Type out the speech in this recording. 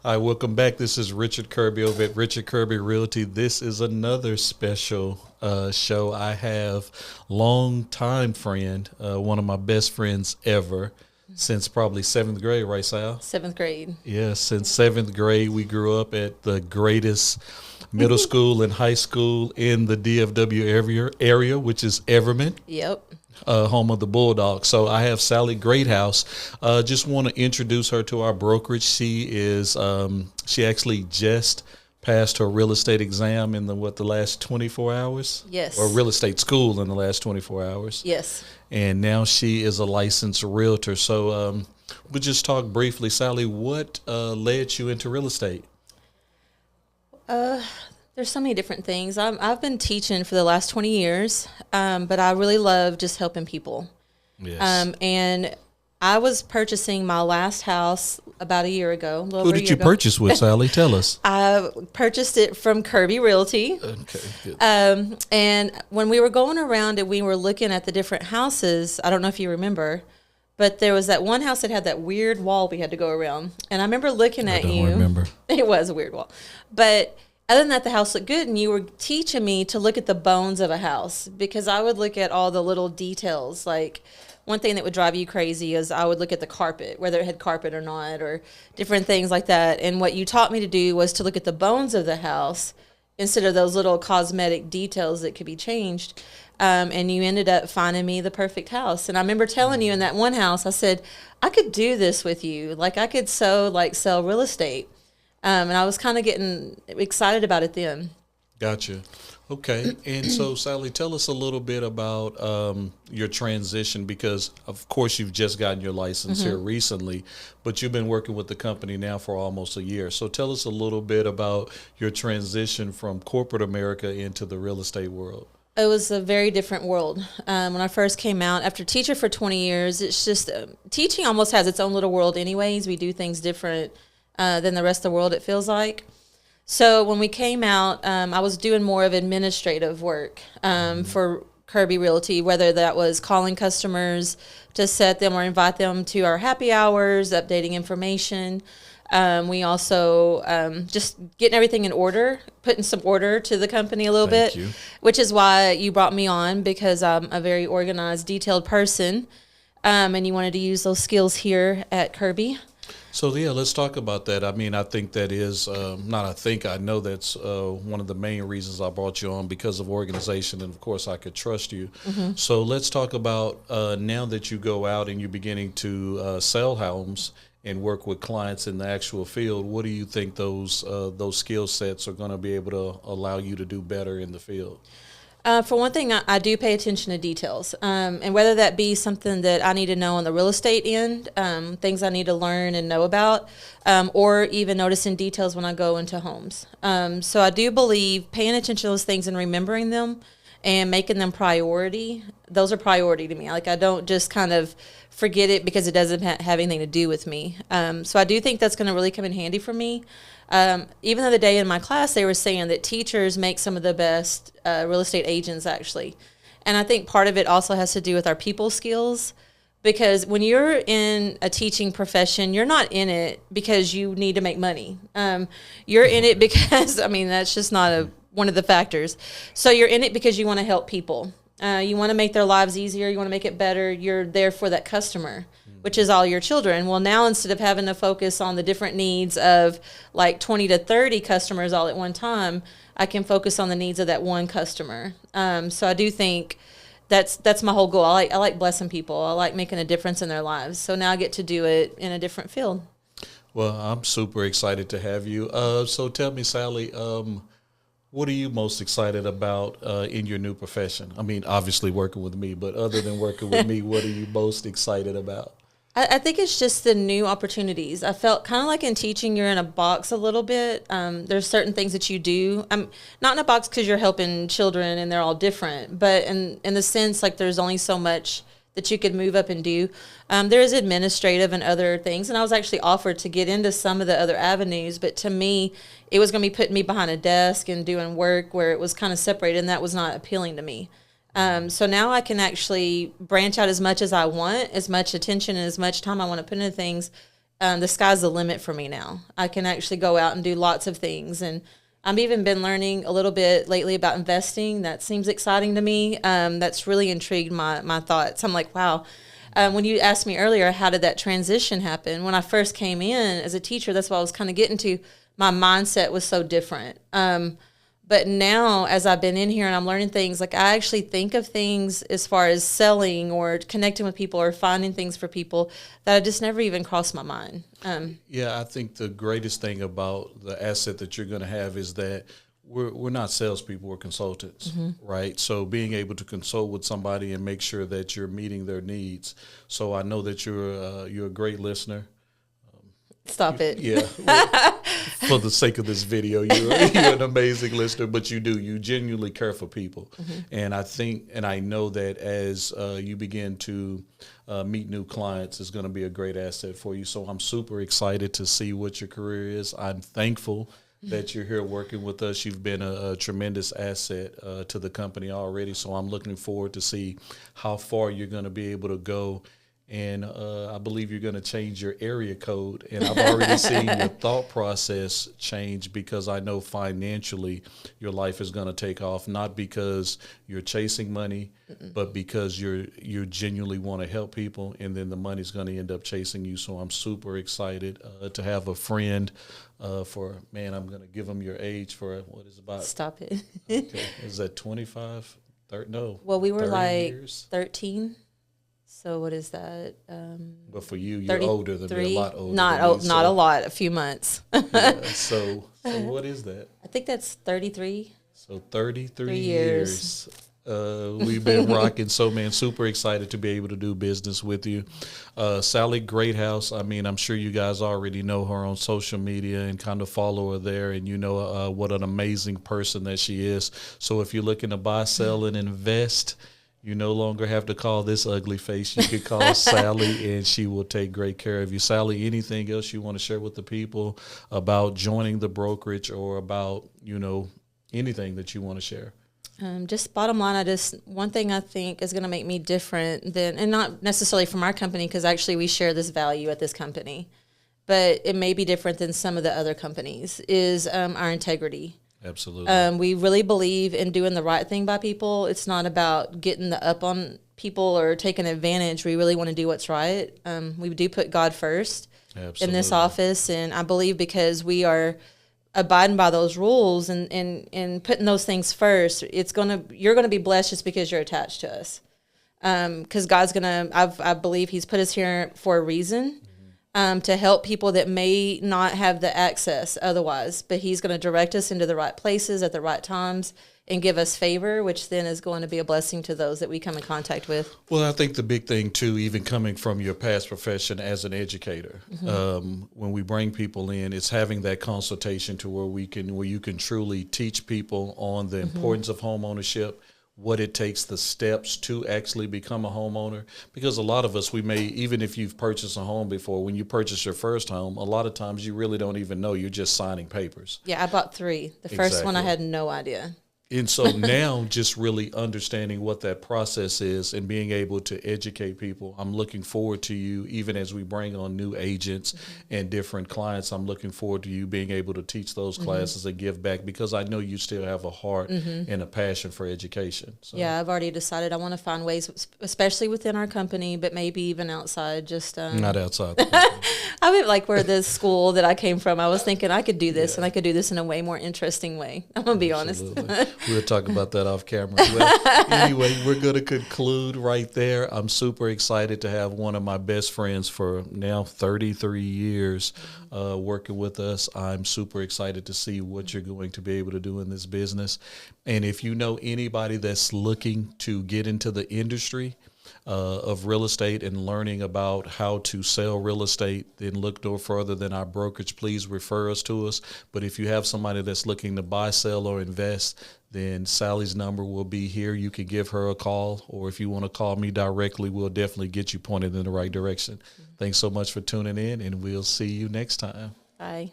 Hi, welcome back. This is Richard Kirby over at Richard Kirby Realty. This is another special show. I have long-time friend, one of my best friends ever, since probably seventh grade, right, Sal? Seventh grade. Yeah, since seventh grade. We grew up at the greatest middle school and high school in the DFW area, which is Everman. Yep. Home of the Bulldogs. So I have Sally Greathouse. Just want to introduce her to our brokerage. She is she actually just passed her real estate exam in the last 24 hours? Yes. Or real estate school in the last 24 hours. Yes. And now she is a licensed realtor. So we'll just talk briefly. Sally, what led you into real estate? There's so many different things. I've been teaching for the last 20 years, but I really love just helping people. Yes. And I was purchasing my last house about a year ago. Who did you purchase with, Sally? Tell us. I purchased it from Kirby Realty. Okay, good. And when we were going around and we were looking at the different houses, I don't know if you remember, but there was that one house that had that weird wall we had to go around. And I remember looking at you. I don't remember. It was a weird wall. But other than that, the house looked good, and you were teaching me to look at the bones of a house, because I would look at all the little details. Like, one thing that would drive you crazy is I would look at the carpet, whether it had carpet or not, or different things like that. And what you taught me to do was to look at the bones of the house instead of those little cosmetic details that could be changed. And you ended up finding me the perfect house. And I remember telling you in that one house, I said, I could do this with you. Like, I could sell real estate. And I was kind of getting excited about it then. Gotcha. Okay. And so, Sally, tell us a little bit about your transition, because, of course, you've just gotten your license here recently, but you've been working with the company now for almost a year. So tell us a little bit about your transition from corporate America into the real estate world. It was a very different world. When I first came out, after teaching for 20 years, it's just teaching almost has its own little world anyways. We do things different than the rest of the world, it feels like. So when we came out, I was doing more of administrative work for Kirby Realty, whether that was calling customers to set them or invite them to our happy hours, updating information. We also just getting everything in order, putting some order to the company a little Thank bit, you. which is why you brought me on, because I'm a very organized, detailed person, and you wanted to use those skills here at Kirby. So, yeah, let's talk about that. I mean, I think that is, I know that's one of the main reasons I brought you on, because of organization, and, of course, I could trust you. So let's talk about now that you go out and you're beginning to sell homes and work with clients in the actual field, what do you think those skill sets are going to be able to allow you to do better in the field? For one thing, I do pay attention to details, and whether that be something that I need to know on the real estate end, things I need to learn and know about, or even noticing details when I go into homes. So I do believe paying attention to those things and remembering them and making them priority, those are priority to me. Like, I don't just kind of forget it because it doesn't have anything to do with me. So I do think that's going to really come in handy for me. Even the other day in my class, they were saying that teachers make some of the best real estate agents, actually. And I think part of it also has to do with our people skills, because when you're in a teaching profession, you're not in it because you need to make money. You're in it because, I mean, that's just not one of the factors. So you're in it because you want to help people. You want to make their lives easier. You want to make it better. You're there for that customer, which is all your children. Well, now instead of having to focus on the different needs of like 20 to 30 customers all at one time, I can focus on the needs of that one customer. So I do think that's my whole goal. I like blessing people. I like making a difference in their lives. So now I get to do it in a different field. Well, I'm super excited to have you. So tell me, Sally, what are you most excited about in your new profession? I mean, obviously working with me, but other than working with me, what are you most excited about? I think it's just the new opportunities. I felt kind of like in teaching, you're in a box a little bit. There's certain things that you do. Not in a box because you're helping children and they're all different, but in the sense like there's only so much that you could move up and do. There is administrative and other things, and I was actually offered to get into some of the other avenues, but to me, it was going to be putting me behind a desk and doing work where it was kind of separated, and that was not appealing to me. So now I can actually branch out as much as I want, as much attention and as much time I want to put into things, the sky's the limit for me now. I can actually go out and do lots of things. And I've even been learning a little bit lately about investing. That seems exciting to me. That's really intrigued my thoughts. I'm like, wow. When you asked me earlier, how did that transition happen? When I first came in as a teacher, that's what I was kind of getting to. My mindset was so different. But now, as I've been in here and I'm learning things, like I actually think of things as far as selling or connecting with people or finding things for people that I just never even crossed my mind. Yeah, I think the greatest thing about the asset that you're going to have is that we're not salespeople, we're consultants, right? So being able to consult with somebody and make sure that you're meeting their needs. So I know that you're a great listener. Stop it. Yeah. Well, for the sake of this video, you're an amazing listener, but you genuinely care for people. And I think, and I know that as you begin to meet new clients, it's going to be a great asset for you. So I'm super excited to see what your career is. I'm thankful that you're here working with us. You've been a tremendous asset to the company already. So I'm looking forward to see how far you're going to be able to go. And I believe you're going to change your area code. And I've already seen your thought process change, because I know financially your life is going to take off, not because you're chasing money, but because you genuinely want to help people, and then the money's going to end up chasing you. So I'm super excited to have a friend I'm going to give him your age for what is about. Stop it. Okay. Is that 25? 30? No. Well, we were like years? 13. So what is that? But for you, you're older than me, a lot older. Not a lot, a few months. Yeah, so what is that? I think that's 33. So 33 years. We've been rocking. So, man, super excited to be able to do business with you. Sally Greathouse, I mean, I'm sure you guys already know her on social media and kind of follow her there, and you know what an amazing person that she is. So if you're looking to buy, sell, and invest, you no longer have to call this ugly face. You could call Sally, and she will take great care of you. Sally, anything else you want to share with the people about joining the brokerage, or about, anything that you want to share? Just bottom line, one thing I think is going to make me different than, and not necessarily from our company, because actually we share this value at this company, but it may be different than some of the other companies, is our integrity. Absolutely. We really believe in doing the right thing by people. It's not about getting the up on people or taking advantage. We really want to do what's right. We do put God first in this office, and I believe because we are abiding by those rules and putting those things first, you're gonna be blessed just because you're attached to us. Because God's I believe He's put us here for a reason. To help people that may not have the access otherwise, but He's going to direct us into the right places at the right times and give us favor, which then is going to be a blessing to those that we come in contact with. Well, I think the big thing too, even coming from your past profession as an educator, when we bring people in, it's having that consultation to where you can truly teach people on the importance of home ownership, what it takes, the steps to actually become a homeowner. Because a lot of us, even if you've purchased a home before, when you purchase your first home, a lot of times you really don't even know. You're just signing papers. Yeah, I bought 3. The first one I had no idea. And so now just really understanding what that process is and being able to educate people. I'm looking forward to you, even as we bring on new agents and different clients, I'm looking forward to you being able to teach those classes and give back, because I know you still have a heart and a passion for education. So. Yeah, I've already decided I want to find ways, especially within our company, but maybe even outside. Just not outside. I mean, like where the school that I came from, I was thinking I could do this, and I could do this in a way more interesting way. I'm going to be honest. We'll talk about that off camera. Well, anyway, we're going to conclude right there. I'm super excited to have one of my best friends for now 33 years working with us. I'm super excited to see what you're going to be able to do in this business. And if you know anybody that's looking to get into the industry of real estate and learning about how to sell real estate, then look no further than our brokerage. Please refer us to us. But if you have somebody that's looking to buy, sell, or invest, then Sally's number will be here. You can give her a call, or if you want to call me directly, we'll definitely get you pointed in the right direction. Thanks so much for tuning in, and we'll see you next time. Bye.